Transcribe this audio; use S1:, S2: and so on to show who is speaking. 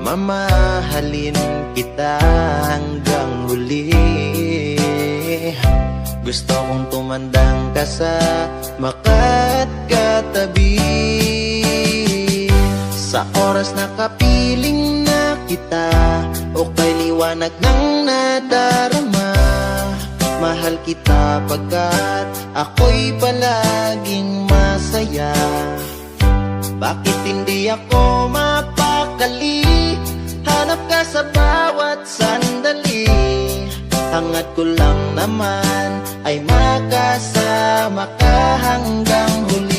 S1: Mamahalin kita hanggang huli. Gusto kong tumandang ka sa makat katabi. Sa oras na kapiling na kita, o kay liwanag ng nadarama, mahal kita pagkat ako'y palaging masaya. Bakit hindi ako mapakali? Hanap ka sa bawat sandali. Hangad ko lang naman ay makasama ka hanggang huli.